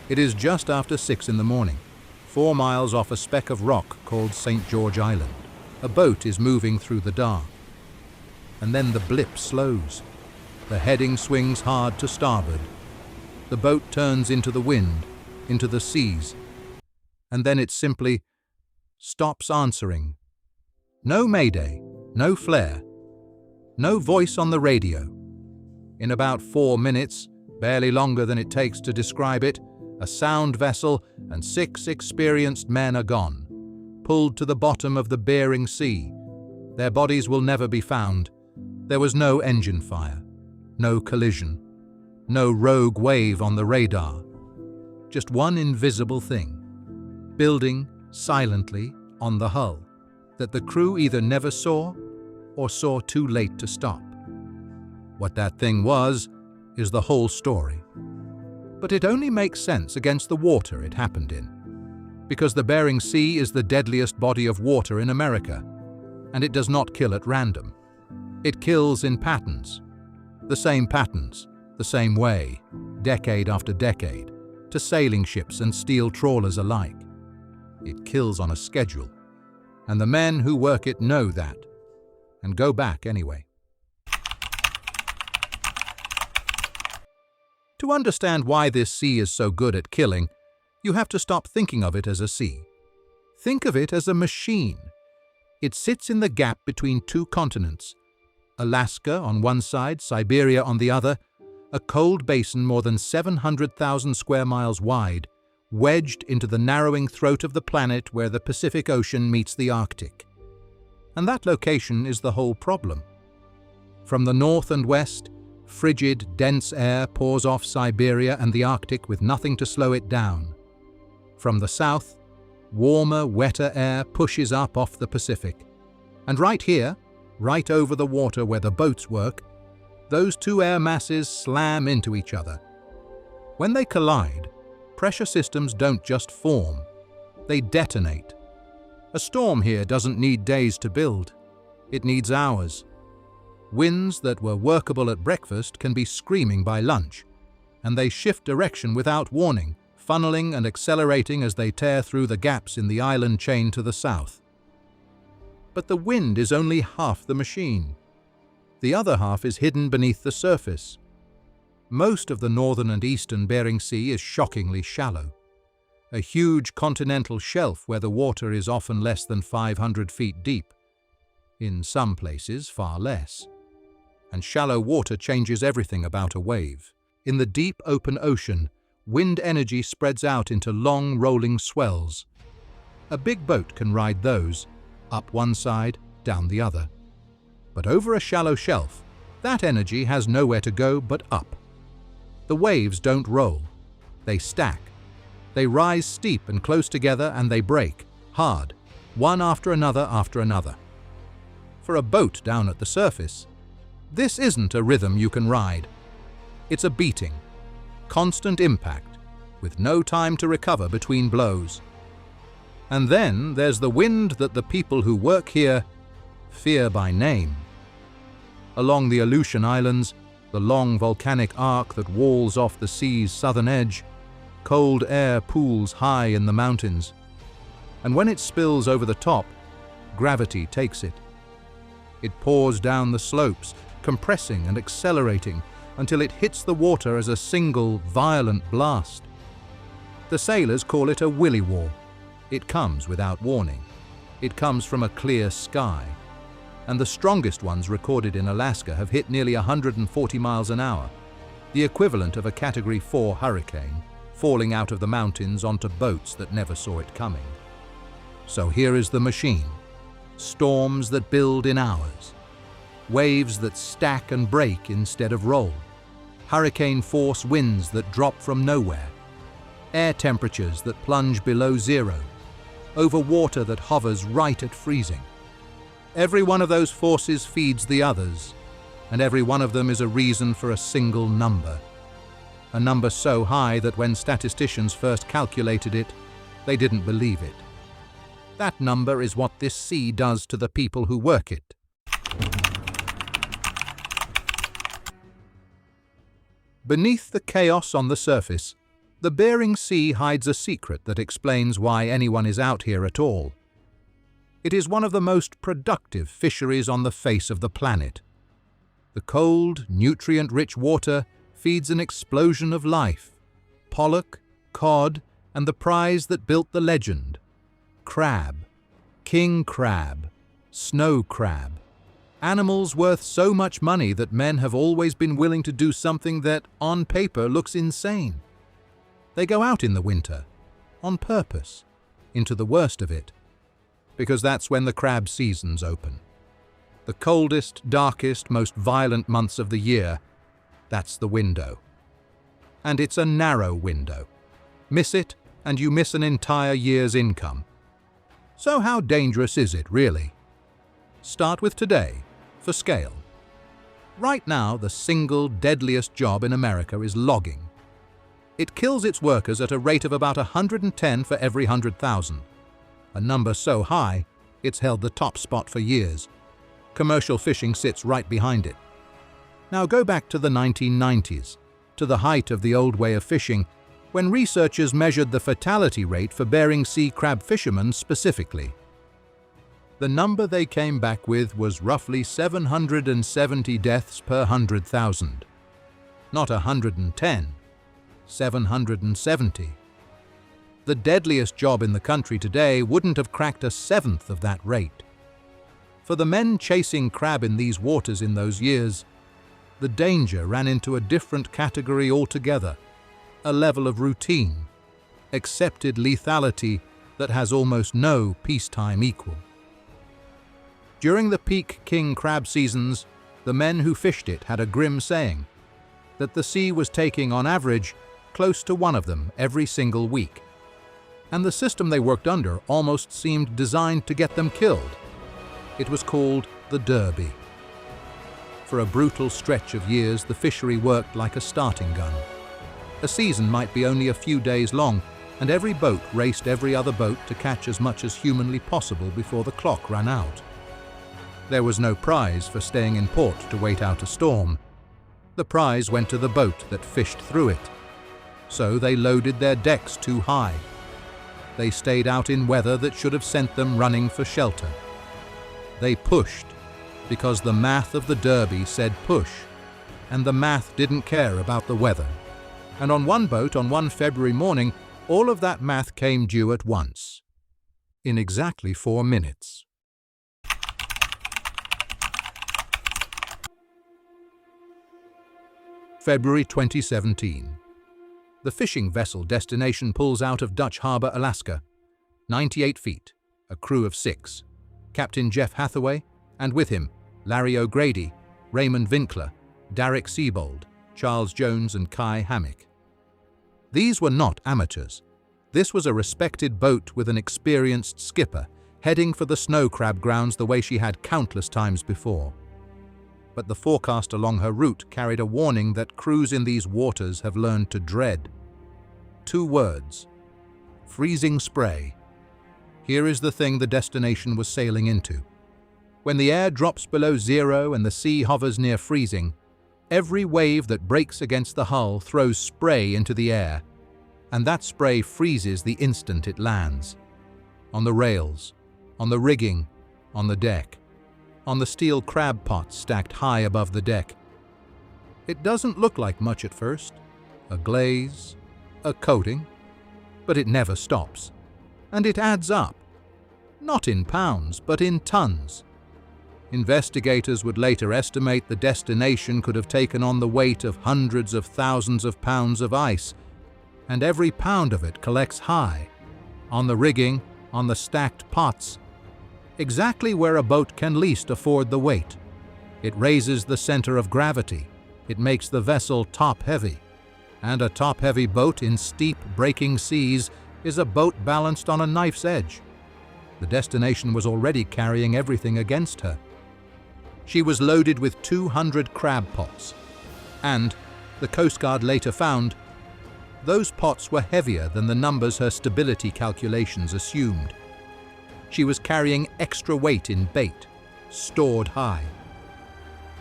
It is just after 6 in the morning, 4 miles off a speck of rock called St. George Island. A boat is moving through the dark. And then the blip slows. The heading swings hard to starboard. The boat turns into the wind, into the seas. And then it simply stops answering. No mayday, no flare, no voice on the radio. In about 4 minutes, barely longer than it takes to describe it, a sound vessel and 6 experienced men are gone, pulled to the bottom of the Bering Sea. Their bodies will never be found. There was no engine fire, no collision, no rogue wave on the radar. Just one invisible thing, building silently on the hull, that the crew either never saw or saw too late to stop. What that thing was is the whole story. But it only makes sense against the water it happened in, because the Bering Sea is the deadliest body of water in America, and it does not kill at random. It kills in patterns, the same way, decade after decade, to sailing ships and steel trawlers alike. It kills on a schedule, and the men who work it know that, and go back anyway. To understand why this sea is so good at killing, you have to stop thinking of it as a sea. Think of it as a machine. It sits in the gap between 2 continents, Alaska on one side, Siberia on the other, a cold basin more than 700,000 square miles wide, wedged into the narrowing throat of the planet where the Pacific Ocean meets the Arctic. And that location is the whole problem. From the north and west, frigid, dense air pours off Siberia and the Arctic with nothing to slow it down. From the south, warmer, wetter air pushes up off the Pacific. And right here, right over the water where the boats work, those 2 air masses slam into each other. When they collide, pressure systems don't just form, they detonate. A storm here doesn't need days to build, it needs hours. Winds that were workable at breakfast can be screaming by lunch, and they shift direction without warning, funneling and accelerating as they tear through the gaps in the island chain to the south. But the wind is only half the machine. The other half is hidden beneath the surface. Most of the northern and eastern Bering Sea is shockingly shallow, a huge continental shelf where the water is often less than 500 feet deep, in some places far less. And shallow water changes everything about a wave. In the deep open ocean, wind energy spreads out into long rolling swells. A big boat can ride those, up one side, down the other. But over a shallow shelf, that energy has nowhere to go but up. The waves don't roll, they stack. They rise steep and close together, and they break, hard, one after another after another. For a boat down at the surface, this isn't a rhythm you can ride. It's a beating, constant impact, with no time to recover between blows. And then there's the wind that the people who work here fear by name. Along the Aleutian Islands, the long volcanic arc that walls off the sea's southern edge, cold air pools high in the mountains. And when it spills over the top, gravity takes it. It pours down the slopes, compressing and accelerating until it hits the water as a single, violent blast. The sailors call it a willy war. It comes without warning. It comes from a clear sky. And the strongest ones recorded in Alaska have hit nearly 140 miles an hour, the equivalent of a Category 4 hurricane, falling out of the mountains onto boats that never saw it coming. So here is the machine. Storms that build in hours. Waves that stack and break instead of roll. Hurricane force winds that drop from nowhere. Air temperatures that plunge below zero. Over water that hovers right at freezing. Every one of those forces feeds the others, and every one of them is a reason for a single number. A number so high that when statisticians first calculated it, they didn't believe it. That number is what this sea does to the people who work it. Beneath the chaos on the surface, The Bering Sea hides a secret that explains why anyone is out here at all. It is one of the most productive fisheries on the face of the planet. The cold, nutrient-rich water feeds an explosion of life: pollock, cod, and the prize that built the legend: crab, king crab, snow crab. Animals worth so much money that men have always been willing to do something that, on paper, looks insane. They go out in the winter, on purpose, into the worst of it, because that's when the crab seasons open. The coldest, darkest, most violent months of the year, that's the window. And it's a narrow window. Miss it, and you miss an entire year's income. So how dangerous is it, really? Start with today, for scale. Right now, the single deadliest job in America is logging. It kills its workers at a rate of about 110 for every 100,000. A number so high, it's held the top spot for years. Commercial fishing sits right behind it. Now go back to the 1990s, to the height of the old way of fishing, when researchers measured the fatality rate for Bering Sea crab fishermen specifically. The number they came back with was roughly 770 deaths per 100,000. Not 110, 770. The deadliest job in the country today wouldn't have cracked a seventh of that rate. For the men chasing crab in these waters in those years, the danger ran into a different category altogether, a level of routine, accepted lethality that has almost no peacetime equal. During the peak king crab seasons, the men who fished it had a grim saying that the sea was taking, on average, close to one of them every single week. And the system they worked under almost seemed designed to get them killed. It was called the Derby. For a brutal stretch of years, the fishery worked like a starting gun. A season might be only a few days long, and every boat raced every other boat to catch as much as humanly possible before the clock ran out. There was no prize for staying in port to wait out a storm. The prize went to the boat that fished through it. So they loaded their decks too high. They stayed out in weather that should have sent them running for shelter. They pushed, because the math of the Derby said push, and the math didn't care about the weather. And on one boat on one February morning, all of that math came due at once, in exactly 4 minutes. February 2017. The fishing vessel destination pulls out of Dutch Harbor, Alaska. 98 feet, a crew of 6. Captain Jeff Hathaway, and with him, Larry O'Grady, Raymond Winkler, Derek Siebold, Charles Jones, and Kai Hammock. These were not amateurs. This was a respected boat with an experienced skipper, heading for the snow crab grounds the way she had countless times before. But the forecast along her route carried a warning that crews in these waters have learned to dread. 2 words: freezing spray. Here is the thing the destination was sailing into. When the air drops below zero and the sea hovers near freezing, every wave that breaks against the hull throws spray into the air, and that spray freezes the instant it lands. On the rails, on the rigging, on the deck, on the steel crab pots stacked high above the deck. It doesn't look like much at first, a glaze, a coating, but it never stops. And it adds up, not in pounds, but in tons. Investigators would later estimate the destination could have taken on the weight of hundreds of thousands of pounds of ice, and every pound of it collects high, on the rigging, on the stacked pots, exactly where a boat can least afford the weight. It raises the center of gravity. It makes the vessel top-heavy. And a top-heavy boat in steep, breaking seas is a boat balanced on a knife's edge. The destination was already carrying everything against her. She was loaded with 200 crab pots, and, the Coast Guard later found, those pots were heavier than the numbers her stability calculations assumed. She was carrying extra weight in bait, stored high.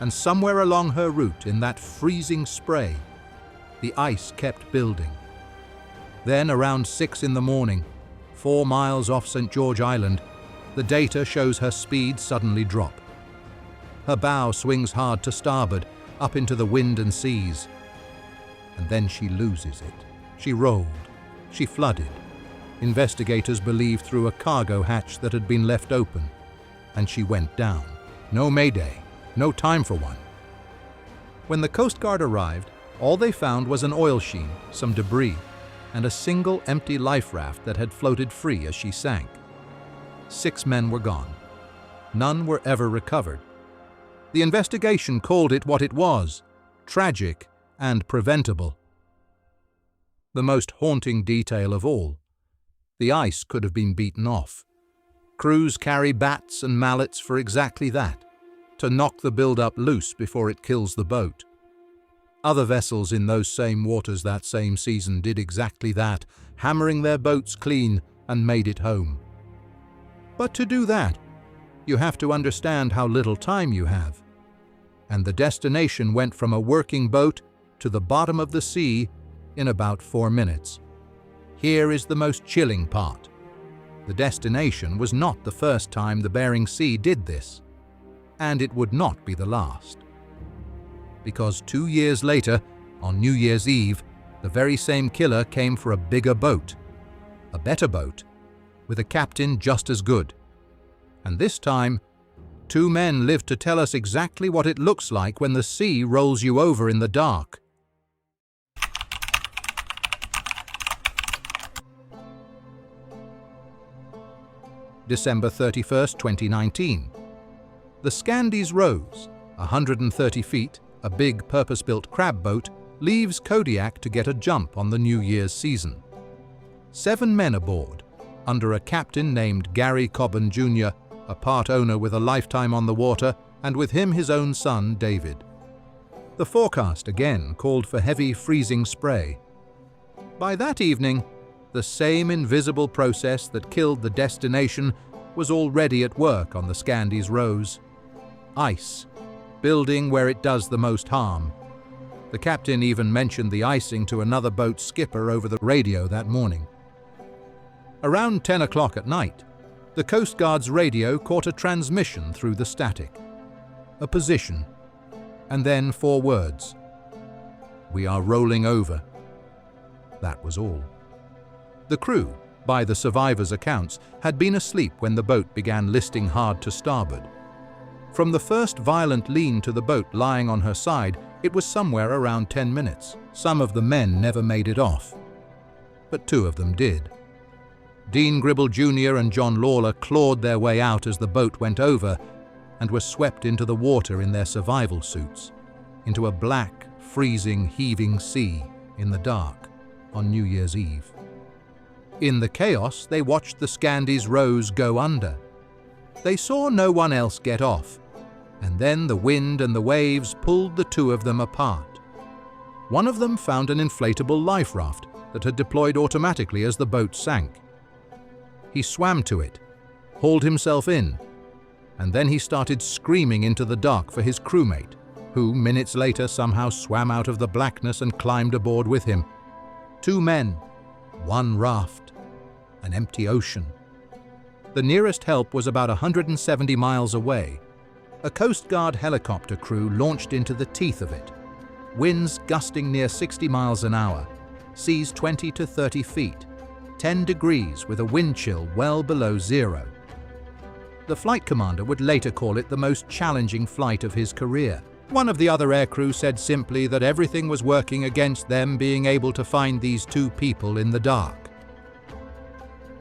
And somewhere along her route in that freezing spray, the ice kept building. Then around 6 in the morning, 4 miles off St. George Island, the data shows her speed suddenly drop. Her bow swings hard to starboard, up into the wind and seas. And then she loses it. She rolled. She flooded. Investigators believe through a cargo hatch that had been left open. And she went down. No mayday. No time for one. When the Coast Guard arrived, all they found was an oil sheen, some debris, and a single empty life raft that had floated free as she sank. 6 men were gone. None were ever recovered. The investigation called it what it was: tragic and preventable. The most haunting detail of all: the ice could have been beaten off. Crews carry bats and mallets for exactly that, to knock the build-up loose before it kills the boat. Other vessels in those same waters that same season did exactly that, hammering their boats clean and made it home. But to do that, you have to understand how little time you have. And the destination went from a working boat to the bottom of the sea in about 4 minutes. Here is the most chilling part. The destination was not the first time the Bering Sea did this, and it would not be the last. Because 2 years later, on New Year's Eve, the very same killer came for a bigger boat, a better boat, with a captain just as good. And this time, 2 men lived to tell us exactly what it looks like when the sea rolls you over in the dark. December 31st, 2019. The Scandi Rose, 130 feet, a big purpose-built crab boat, leaves Kodiak to get a jump on the New Year's season. 7 men aboard, under a captain named Gary Cobban Jr., a part owner with a lifetime on the water, and with him his own son, David. The forecast again called for heavy freezing spray. By that evening, the same invisible process that killed the destination was already at work on the Scandi Rose. Ice, building where it does the most harm. The captain even mentioned the icing to another boat's skipper over the radio that morning. Around 10 o'clock at night, the Coast Guard's radio caught a transmission through the static. A position, and then 4 words: "We are rolling over." That was all. The crew, by the survivors' accounts, had been asleep when the boat began listing hard to starboard. From the first violent lean to the boat lying on her side, it was somewhere around 10 minutes. Some of the men never made it off, but 2 of them did. Dean Gribble Jr. and John Lawler clawed their way out as the boat went over and were swept into the water in their survival suits, into a black, freezing, heaving sea in the dark on New Year's Eve. In the chaos, they watched the Scandi Rose go under. They saw no one else get off, and then the wind and the waves pulled the 2 of them apart. One of them found an inflatable life raft that had deployed automatically as the boat sank. He swam to it, hauled himself in, and then he started screaming into the dark for his crewmate, who minutes later somehow swam out of the blackness and climbed aboard with him. 2 men, 1 raft, an empty ocean. The nearest help was about 170 miles away. A Coast Guard helicopter crew launched into the teeth of it. Winds gusting near 60 miles an hour, seas 20 to 30 feet, 10 degrees with a wind chill well below 0. The flight commander would later call it the most challenging flight of his career. One of the other aircrew said simply that everything was working against them being able to find these 2 people in the dark.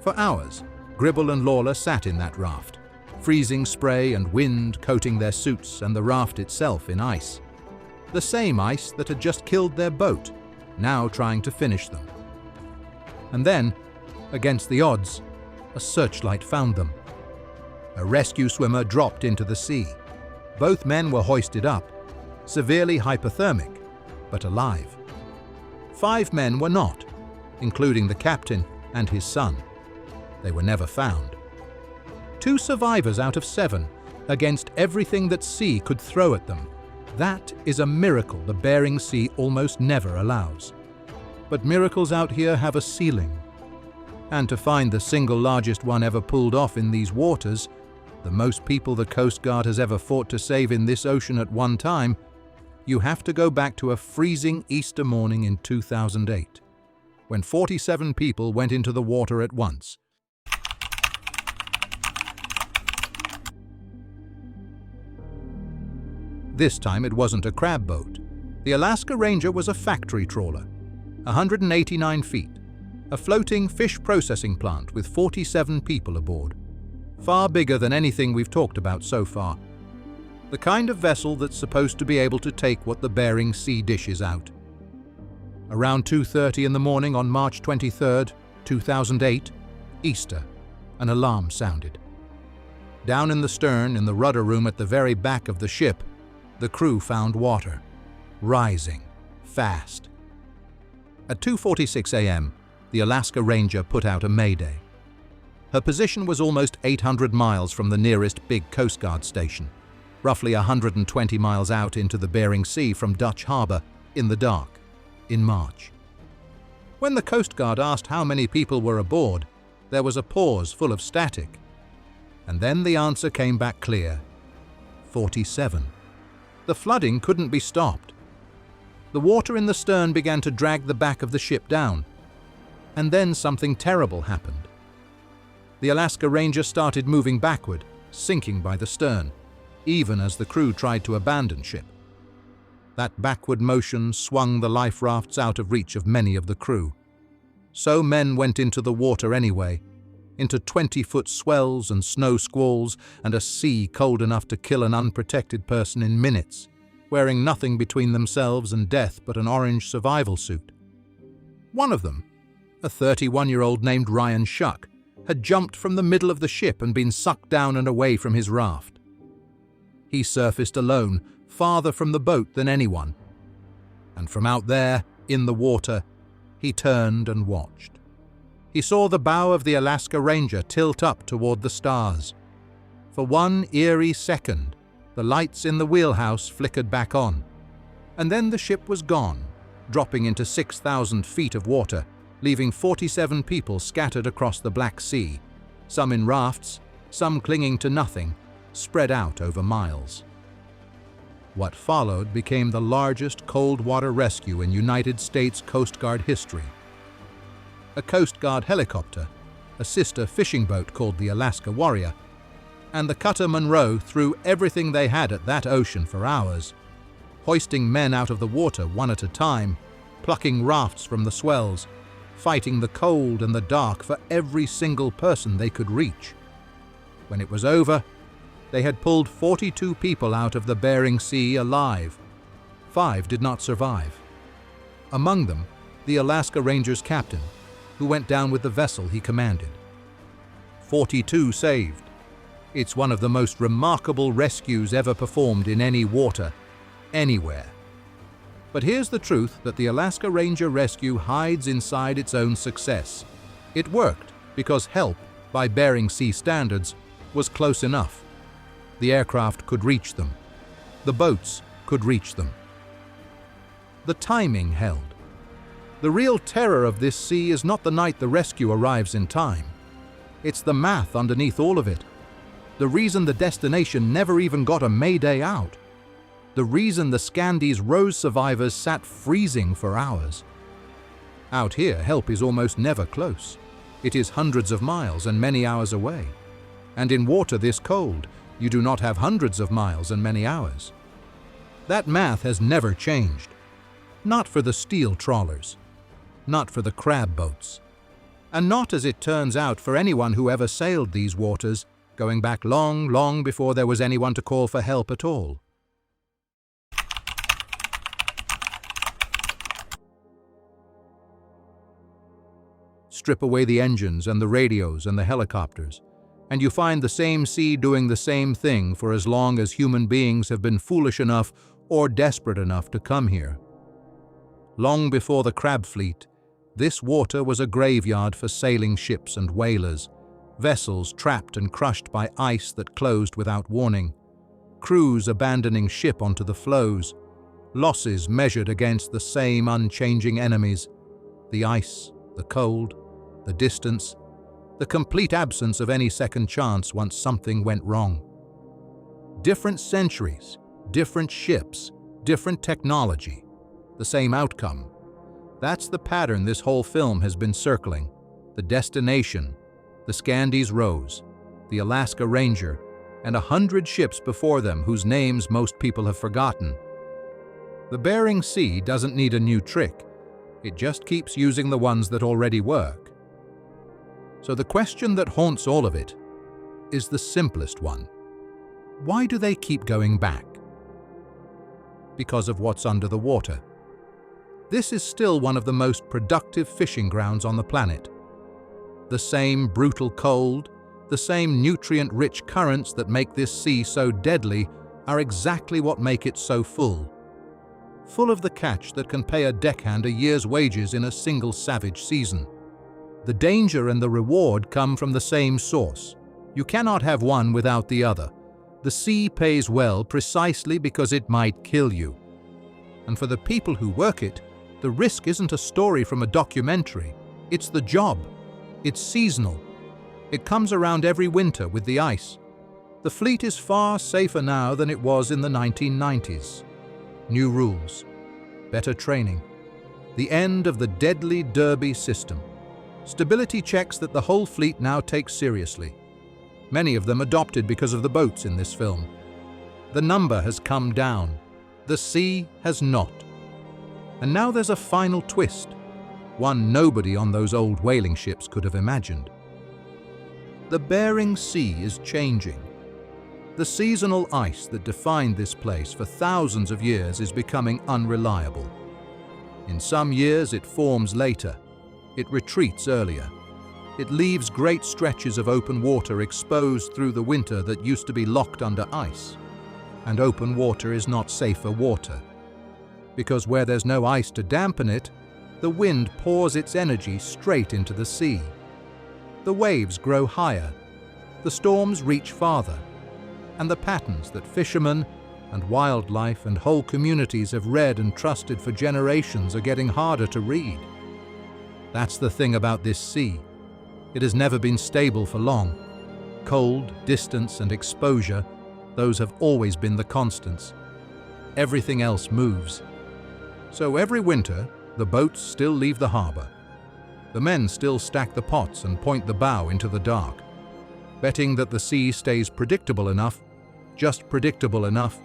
For hours, Gribble and Lawler sat in that raft, freezing spray and wind coating their suits and the raft itself in ice. The same ice that had just killed their boat, now trying to finish them. And then, against the odds, a searchlight found them. A rescue swimmer dropped into the sea. Both men were hoisted up, severely hypothermic, but alive. 5 men were not, including the captain and his son. They were never found. 2 survivors out of 7, against everything that sea could throw at them. That is a miracle the Bering Sea almost never allows. But miracles out here have a ceiling. And to find the single largest one ever pulled off in these waters, the most people the Coast Guard has ever fought to save in this ocean at one time, you have to go back to a freezing Easter morning in 2008, when 47 people went into the water at once. This time it wasn't a crab boat. The Alaska Ranger was a factory trawler, 189 feet, a floating fish processing plant with 47 people aboard. Far bigger than anything we've talked about so far. The kind of vessel that's supposed to be able to take what the Bering Sea dishes out. Around 2:30 in the morning on March 23, 2008, Easter, an alarm sounded. Down in the stern, in the rudder room at the very back of the ship, the crew found water, rising, fast. At 2:46 a.m., the Alaska Ranger put out a mayday. Her position was almost 800 miles from the nearest big Coast Guard station, roughly 120 miles out into the Bering Sea from Dutch Harbor, in the dark, in March. When the Coast Guard asked how many people were aboard, there was a pause full of static. And then the answer came back clear: 47. The flooding couldn't be stopped. The water in the stern began to drag the back of the ship down. And then something terrible happened. The Alaska Ranger started moving backward, sinking by the stern, even as the crew tried to abandon ship. That backward motion swung the life rafts out of reach of many of the crew. So men went into the water anyway, into 20-foot swells and snow squalls and a sea cold enough to kill an unprotected person in minutes, wearing nothing between themselves and death but an orange survival suit. One of them, a 31-year-old named Ryan Shuck, had jumped from the middle of the ship and been sucked down and away from his raft. He surfaced alone, farther from the boat than anyone. And from out there, in the water, he turned and watched. He saw the bow of the Alaska Ranger tilt up toward the stars. For one eerie second, the lights in the wheelhouse flickered back on. And then the ship was gone, dropping into 6,000 feet of water, leaving 47 people scattered across the Black Sea, some in rafts, some clinging to nothing, spread out over miles. What followed became the largest cold water rescue in United States Coast Guard history. A Coast Guard helicopter, a sister fishing boat called the Alaska Warrior, and the cutter Monroe threw everything they had at that ocean for hours, hoisting men out of the water one at a time, plucking rafts from the swells, fighting the cold and the dark for every single person they could reach. When it was over, they had pulled 42 people out of the Bering Sea alive. 5 did not survive. Among them, the Alaska Ranger's captain, who went down with the vessel he commanded. 42 saved. It's one of the most remarkable rescues ever performed in any water, anywhere. But here's the truth that the Alaska Ranger rescue hides inside its own success. It worked because help, by Bering Sea standards, was close enough. The aircraft could reach them. The boats could reach them. The timing held. The real terror of this sea is not the night the rescue arrives in time. It's the math underneath all of it. The reason the destination never even got a mayday out. The reason the Scandi Rose survivors sat freezing for hours. Out here, help is almost never close. It is hundreds of miles and many hours away. And in water this cold, you do not have hundreds of miles and many hours. That math has never changed. Not for the steel trawlers. Not for the crab boats. And not, as it turns out, for anyone who ever sailed these waters, going back long, long before there was anyone to call for help at all. Strip away the engines and the radios and the helicopters, and you find the same sea doing the same thing for as long as human beings have been foolish enough or desperate enough to come here. Long before the crab fleet, this water was a graveyard for sailing ships and whalers, vessels trapped and crushed by ice that closed without warning, crews abandoning ship onto the floes, losses measured against the same unchanging enemies. The ice, the cold, the distance, the complete absence of any second chance once something went wrong. Different centuries, different ships, different technology, the same outcome. That's the pattern this whole film has been circling. The destination, the Scandi Rose, the Alaska Ranger, and 100 ships before them whose names most people have forgotten. The Bering Sea doesn't need a new trick. It just keeps using the ones that already work. So the question that haunts all of it is the simplest one. Why do they keep going back? Because of what's under the water. This is still one of the most productive fishing grounds on the planet. The same brutal cold, the same nutrient-rich currents that make this sea so deadly are exactly what make it so full. Full of the catch that can pay a deckhand a year's wages in a single savage season. The danger and the reward come from the same source. You cannot have one without the other. The sea pays well precisely because it might kill you. And for the people who work it, the risk isn't a story from a documentary. It's the job. It's seasonal. It comes around every winter with the ice. The fleet is far safer now than it was in the 1990s. New rules, better training, the end of the deadly Derby system. Stability checks that the whole fleet now takes seriously. Many of them adopted because of the boats in this film. The number has come down. The sea has not. And now there's a final twist, one nobody on those old whaling ships could have imagined. The Bering Sea is changing. The seasonal ice that defined this place for thousands of years is becoming unreliable. In some years it forms later. It retreats earlier. It leaves great stretches of open water exposed through the winter that used to be locked under ice. And open water is not safer water. Because where there's no ice to dampen it, the wind pours its energy straight into the sea. The waves grow higher. The storms reach farther. And the patterns that fishermen and wildlife and whole communities have read and trusted for generations are getting harder to read. That's the thing about this sea. It has never been stable for long. Cold, distance, and exposure, those have always been the constants. Everything else moves. So every winter, the boats still leave the harbor. The men still stack the pots and point the bow into the dark, betting that the sea stays predictable enough, just predictable enough,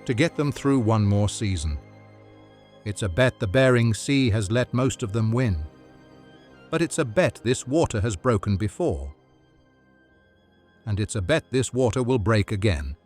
to get them through one more season. It's a bet the Bering Sea has let most of them win. But it's a bet this water has broken before. And it's a bet this water will break again.